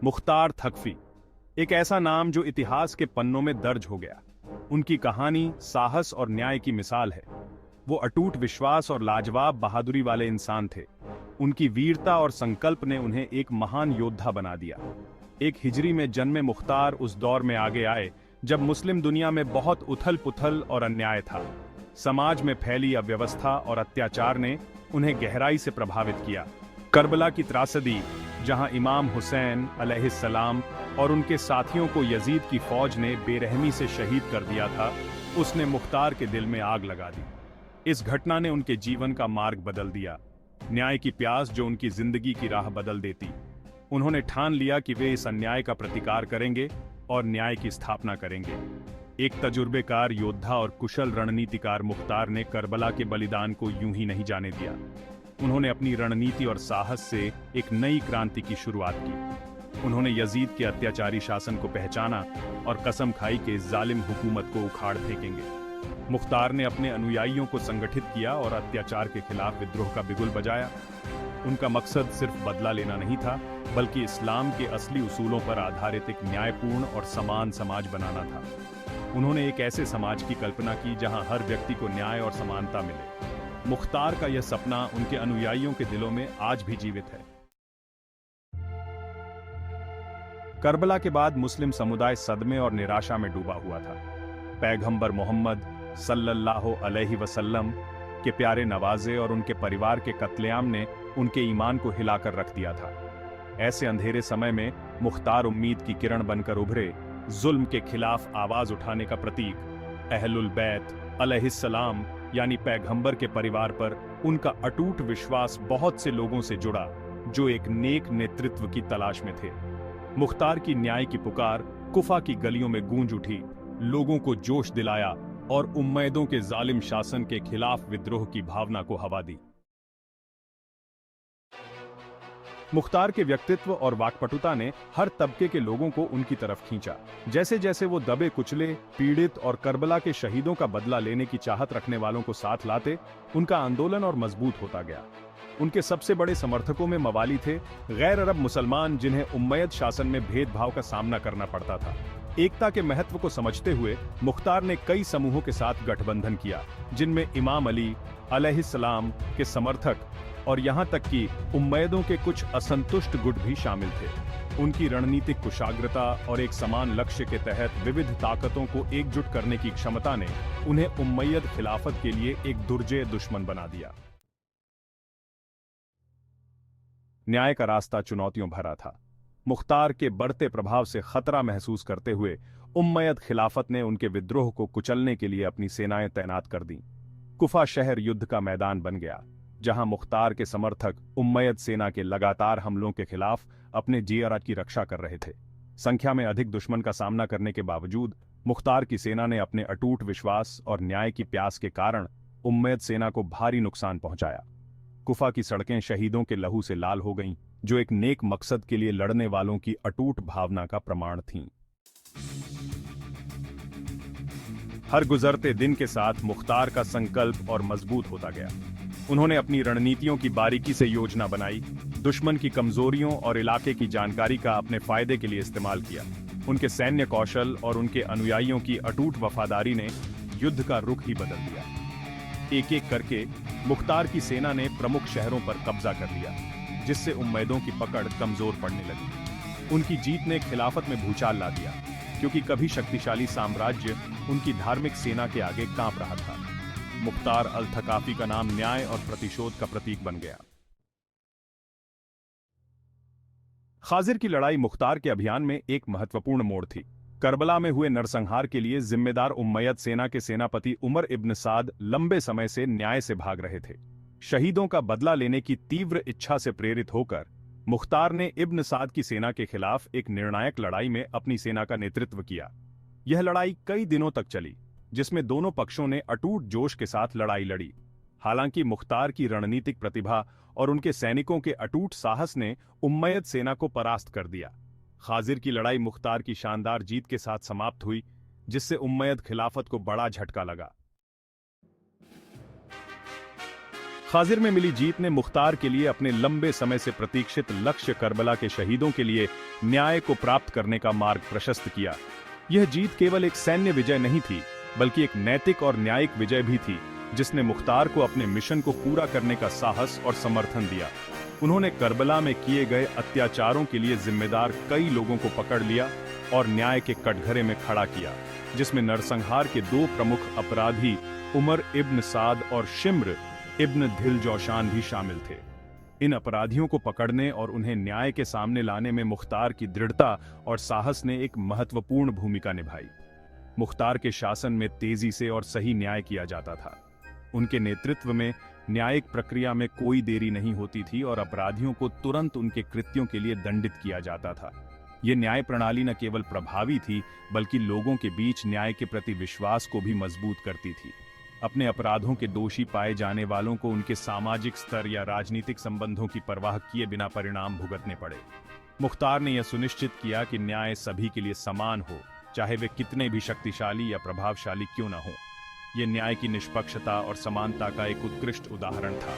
मुख्तार थकफी, एक ऐसा नाम जो इतिहास के पन्नों में दर्ज हो गया। उनकी कहानी साहस और न्याय की मिसाल है। वो अटूट विश्वास और लाजवाब बहादुरी वाले इंसान थे। उनकी वीरता और संकल्प ने उन्हें एक महान योद्धा बना दिया। एक हिजरी में जन्मे मुख्तार उस दौर में आगे आए जब मुस्लिम दुनिया में बहुत उथल पुथल और अन्याय था। समाज में फैली अव्यवस्था और अत्याचार ने उन्हें गहराई से प्रभावित किया। करबला की त्रासदी, जहां इमाम हुसैन अलैहिस्सलाम और उनके साथियों को यजीद की फौज ने बेरहमी से शहीद कर दिया था, उसने मुख्तार के दिल में आग लगा दी। इस घटना ने उनके जीवन का मार्ग बदल दिया। न्याय की प्यास जो उनकी जिंदगी की राह बदल देती। उन्होंने ठान लिया कि वे इस अन्याय का प्रतिकार करेंगे और न्याय की स्थापना करेंगे। एक तजुर्बेकार योद्धा और कुशल रणनीतिकार मुख्तार ने करबला के बलिदान को यूं ही नहीं जाने दिया। उन्होंने अपनी रणनीति और साहस से एक नई क्रांति की शुरुआत की। उन्होंने यजीद के अत्याचारी शासन को पहचाना और कसम खाई कि इस जालिम हुकूमत को उखाड़ फेंकेंगे। मुख्तार ने अपने अनुयायियों को संगठित किया और अत्याचार के खिलाफ विद्रोह का बिगुल बजाया। उनका मकसद सिर्फ बदला लेना नहीं था, बल्कि इस्लाम के असली उसूलों पर आधारित एक न्यायपूर्ण और समान समाज बनाना था। उन्होंने एक ऐसे समाज की कल्पना की जहां हर व्यक्ति को न्याय और समानता मिले। मुख्तार का यह सपना उनके अनुयायियों के दिलों में आज भी जीवित है। करबला के बाद मुस्लिम समुदाय सदमे और निराशा में डूबा हुआ था। पैगंबर मोहम्मद सल्लल्लाहु अलैहि वसल्लम के प्यारे नवाजे और उनके परिवार के कत्लेआम ने उनके ईमान को हिलाकर रख दिया था। ऐसे अंधेरे समय में मुख्तार उम्मीद की किरण बनकर उभरे, जुल्म के खिलाफ आवाज उठाने का प्रतीक। अहलुल बैत अलैहिस्सलाम यानी पैगंबर के परिवार पर उनका अटूट विश्वास बहुत से लोगों से जुड़ा जो एक नेक नेतृत्व की तलाश में थे। मुख्तार की न्याय की पुकार कुफा की गलियों में गूंज उठी, लोगों को जोश दिलाया और उम्मैदों के जालिम शासन के खिलाफ विद्रोह की भावना को हवा दी। मुख्तार के व्यक्तित्व और वाक्पटुता ने हर तबके के लोगों को उनकी तरफ खींचा। जैसे जैसे वो दबे कुचले, पीड़ित और करबला के शहीदों का बदला लेने की चाहत रखने वालों को साथ लाते, उनका आंदोलन और मजबूत होता गया। उनके सबसे बड़े समर्थकों में मवाली थे, गैर अरब मुसलमान जिन्हें उम्मयद शासन में भेदभाव का सामना करना पड़ता था। एकता के महत्व को समझते हुए मुख्तार ने कई समूहों के साथ गठबंधन किया, जिनमें इमाम अली अलैहिस्सलाम के समर्थक और यहां तक कि उम्मैदों के कुछ असंतुष्ट गुट भी शामिल थे। उनकी रणनीतिक कुशाग्रता और एक समान लक्ष्य के तहत विविध ताकतों को एकजुट करने की क्षमता ने उन्हें उम्मयद खिलाफत के लिए एक दुर्जेय दुश्मन बना दिया। न्याय का रास्ता चुनौतियों भरा था। मुख्तार के बढ़ते प्रभाव से खतरा महसूस करते हुए उम्मयद खिलाफत ने उनके विद्रोह को कुचलने के लिए अपनी सेनाएं तैनात कर दीं। कुफा शहर युद्ध का मैदान बन गया, जहां मुख्तार के समर्थक उम्मयद सेना के लगातार हमलों के खिलाफ अपने जियरा की रक्षा कर रहे थे। संख्या में अधिक दुश्मन का सामना करने के बावजूद मुख्तार की सेना ने अपने अटूट विश्वास और न्याय की प्यास के कारण उम्मयद सेना को भारी नुकसान पहुंचाया। कुफा की सड़कें शहीदों के लहू से लाल हो गईं, जो एक नेक मकसद के लिए लड़ने वालों की अटूट भावना का प्रमाण थीं। हर गुजरते दिन के साथ मुख्तार का संकल्प और मजबूत होता गया। उन्होंने अपनी रणनीतियों की बारीकी से योजना बनाई, दुश्मन की कमजोरियों और इलाके की जानकारी का अपने फायदे के लिए इस्तेमाल किया। उनके सैन्य कौशल और उनके अनुयायियों की अटूट वफादारी ने युद्ध का रुख ही बदल दिया। एक एक करके मुख्तार की सेना ने प्रमुख शहरों पर कब्जा कर लिया, जिससे उम्मैदों की पकड़ कमजोर पड़ने लगी। उनकी जीत ने खिलाफत में भूचाल ला दिया, क्योंकि कभी शक्तिशाली साम्राज्य उनकी धार्मिक सेना के आगे कांप रहा था। मुख्तार अल थकाफी का नाम न्याय और प्रतिशोध का प्रतीक बन गया। खाजिर की लड़ाई मुख्तार के अभियान में एक महत्वपूर्ण मोड़ थी। करबला में हुए नरसंहार के लिए जिम्मेदार उम्मयद सेना के सेनापति उमर इब्न साद लंबे समय से न्याय से भाग रहे थे। शहीदों का बदला लेने की तीव्र इच्छा से प्रेरित होकर मुख्तार ने इब्न साद की सेना के खिलाफ एक निर्णायक लड़ाई में अपनी सेना का नेतृत्व किया। यह लड़ाई कई दिनों तक चली, जिसमें दोनों पक्षों ने अटूट जोश के साथ लड़ाई लड़ी। हालांकि मुख्तार की रणनीतिक प्रतिभा और उनके सैनिकों के अटूट साहस ने उम्मयद सेना को परास्त कर दिया। खाजिर की लड़ाई मुख्तार की शानदार जीत के साथ समाप्त हुई, जिससे उम्मयद खिलाफत को बड़ा झटका लगा। खाजिर में मिली जीत ने मुख्तार के लिए अपने लंबे समय से प्रतीक्षित लक्ष्य करबला के शहीदों के लिए न्याय को प्राप्त करने का मार्ग प्रशस्त किया। यह जीत केवल एक सैन्य विजय नहीं थी, बल्कि एक नैतिक और न्यायिक विजय भी थी, जिसने मुख्तार को अपने मिशन को पूरा करने का साहस और समर्थन दिया। उन्होंने करबला में किए गए अत्याचारों के लिए जिम्मेदार कई लोगों को पकड़ लिया और न्याय के कटघरे में खड़ा किया, जिसमें नरसंहार के 2 प्रमुख अपराधी उमर इब्न साद और शिम्र इब्न दिलजौशान भी शामिल थे। इन अपराधियों को पकड़ने और उन्हें न्याय के सामने लाने में मुख्तार की दृढ़ता और साहस ने एक महत्वपूर्ण भूमिका निभाई। मुख्तार के शासन में तेजी से और सही न्याय किया जाता था। उनके नेतृत्व में न्यायिक प्रक्रिया में कोई देरी नहीं होती थी और अपराधियों को तुरंत उनके कृत्यों के लिए दंडित किया जाता था। ये न्याय प्रणाली न केवल प्रभावी थी, बल्कि लोगों के बीच न्याय के प्रति विश्वास को भी मजबूत करती थी। अपने अपराधों के दोषी पाए जाने वालों को उनके सामाजिक स्तर या राजनीतिक संबंधों की परवाह किए बिना परिणाम भुगतने पड़े। मुख्तार ने यह सुनिश्चित किया कि न्याय सभी के लिए समान हो, चाहे वे कितने भी शक्तिशाली या प्रभावशाली क्यों न हो। यह न्याय की निष्पक्षता और समानता का एक उत्कृष्ट उदाहरण था।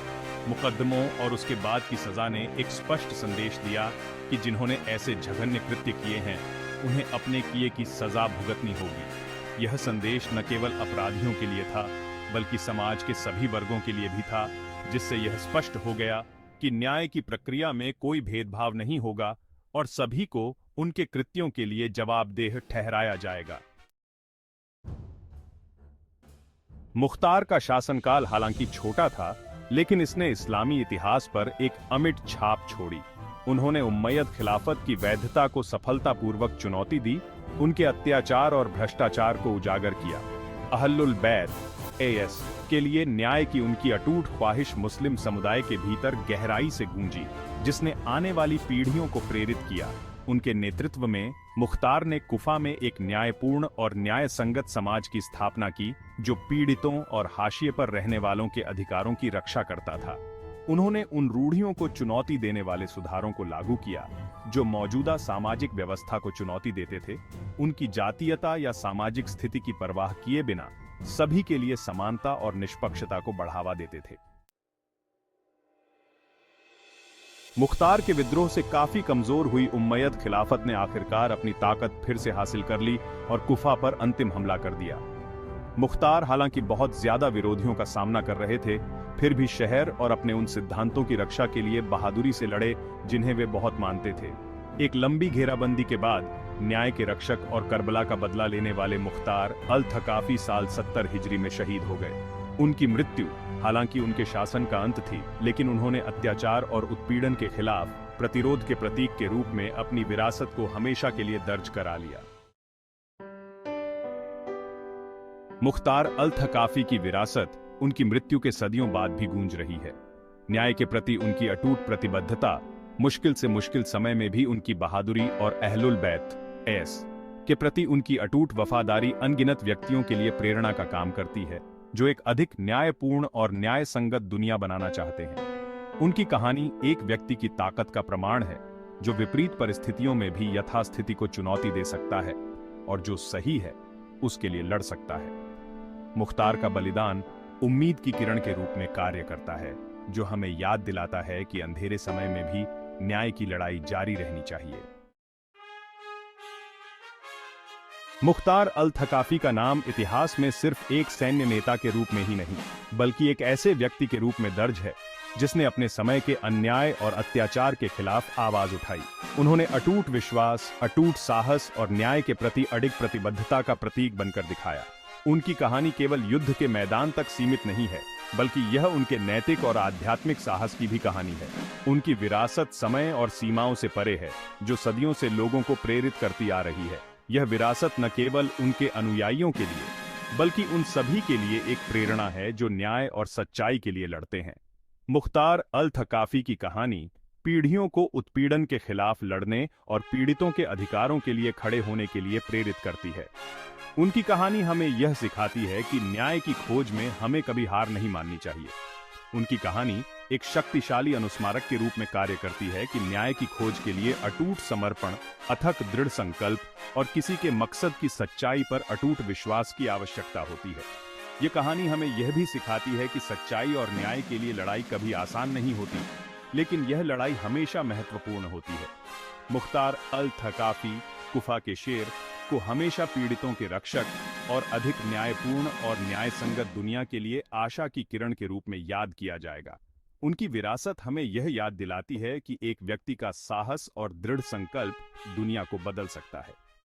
मुकदमों और उसके बाद की सजा ने एक स्पष्ट संदेश दिया कि जिन्होंने ऐसे जघन्य कृत्य किए हैं, उन्हें अपने किए की सजा भुगतनी होगी। यह संदेश न केवल अपराधियों के लिए था, बल्कि समाज के सभी वर्गों के लिए भी था, जिससे यह स्पष्ट हो गया कि न्याय की प्रक्रिया में कोई भेदभाव नहीं होगा और सभी को उनके कृत्यों के लिए जवाबदेह ठहराया जाएगा। मुख्तार का शासनकाल हालांकि छोटा था, लेकिन इसने इस्लामी इतिहास पर एक अमिट छाप छोड़ी। उन्होंने उम्मयद खिलाफत की वैधता को सफलतापूर्वक चुनौती दी, उनके अत्याचार और भ्रष्टाचार को उजागर किया। अहलुल बैत एएस के लिए न्याय की उनकी अटूट ख्वाहिश मुस्लिम समुदाय के भीतर गहराई से गूंजी, जिसने आने वाली पीढ़ियों को प्रेरित किया। उनके नेतृत्व में मुख्तार ने कुफा में एक न्यायपूर्ण और न्याय संगत समाज की स्थापना की, जो पीड़ितों और हाशिए पर रहने वालों के अधिकारों की रक्षा करता था। उन्होंने उन रूढ़ियों को चुनौती देने वाले सुधारों को लागू किया, जो मौजूदा सामाजिक व्यवस्था को चुनौती देते थे। उनकी जातीयता या सामाजिक स्थिति की परवाह किए बिना सभी के लिए समानता और निष्पक्षता को बढ़ावा देते थे। मुख्तार के विद्रोह से काफी कमजोर हुई उम्मयद खिलाफत ने आखिरकार अपनी ताकत फिर से हासिल कर ली और कुफा पर अंतिम हमला कर दिया। मुख्तार हालांकि बहुत ज्यादा विरोधियों का सामना कर रहे थे, फिर भी शहर और अपने उन सिद्धांतों की रक्षा के लिए बहादुरी से लड़े जिन्हें वे बहुत मानते थे। एक लंबी घेराबंदी के बाद न्याय के रक्षक और करबला का बदला लेने वाले मुख्तार अल थकाफी साल 70 हिजरी में शहीद हो गए। उनकी मृत्यु हालांकि उनके शासन का अंत थी, लेकिन उन्होंने अत्याचार और उत्पीड़न के खिलाफ प्रतिरोध के प्रतीक के रूप में अपनी विरासत को हमेशा के लिए दर्ज करा लिया। मुख्तार अल थकाफी की विरासत उनकी मृत्यु के सदियों बाद भी गूंज रही है। न्याय के प्रति उनकी अटूट प्रतिबद्धता, मुश्किल से मुश्किल समय में भी उनकी बहादुरी और अहलुल बैत एस के प्रति उनकी अटूट वफादारी अनगिनत व्यक्तियों के लिए प्रेरणा का काम करती है, जो एक अधिक न्यायपूर्ण और न्याय संगत दुनिया बनाना चाहते हैं। उनकी कहानी एक व्यक्ति की ताकत का प्रमाण है, जो विपरीत परिस्थितियों में भी यथास्थिति को चुनौती दे सकता है और जो सही है उसके लिए लड़ सकता है। मुख्तार का बलिदान उम्मीद की किरण के रूप में कार्य करता है, जो हमें याद दिलाता है कि अंधेरे समय में भी न्याय की लड़ाई जारी रहनी चाहिए। मुख्तार अल थकाफी का नाम इतिहास में सिर्फ एक सैन्य नेता के रूप में ही नहीं, बल्कि एक ऐसे व्यक्ति के रूप में दर्ज है जिसने अपने समय के अन्याय और अत्याचार के खिलाफ आवाज उठाई। उन्होंने अटूट विश्वास, अटूट साहस और न्याय के प्रति अडिग प्रतिबद्धता का प्रतीक बनकर दिखाया। उनकी कहानी केवल युद्ध के मैदान तक सीमित नहीं है, बल्कि यह उनके नैतिक और आध्यात्मिक साहस की भी कहानी है। उनकी विरासत समय और सीमाओं से परे है, जो सदियों से लोगों को प्रेरित करती आ रही है। यह विरासत न केवल उनके अनुयायियों के लिए, बल्कि उन सभी के लिए एक प्रेरणा है जो न्याय और सच्चाई के लिए लड़ते हैं। मुख्तार अल थकाफी की कहानी पीढ़ियों को उत्पीड़न के खिलाफ लड़ने और पीड़ितों के अधिकारों के लिए खड़े होने के लिए प्रेरित करती है। उनकी कहानी हमें यह सिखाती है कि न्याय की खोज में हमें कभी हार नहीं माननी चाहिए। उनकी कहानी एक शक्तिशाली अनुस्मारक के रूप में कार्य करती है कि न्याय की खोज के लिए अटूट समर्पण, अथक दृढ़ संकल्प और किसी के मकसद की सच्चाई पर अटूट विश्वास की आवश्यकता होती है। ये कहानी हमें यह भी सिखाती है कि सच्चाई और न्याय के लिए लड़ाई कभी आसान नहीं होती, लेकिन यह लड़ाई हमेशा महत्वपूर्ण होती है। मुख्तार अल थकाफी, कुफा के शेर, को हमेशा पीड़ितों के रक्षक और अधिक न्यायपूर्ण और न्यायसंगत दुनिया के लिए आशा की किरण के रूप में याद किया जाएगा। उनकी विरासत हमें यह याद दिलाती है कि एक व्यक्ति का साहस और दृढ़ संकल्प दुनिया को बदल सकता है।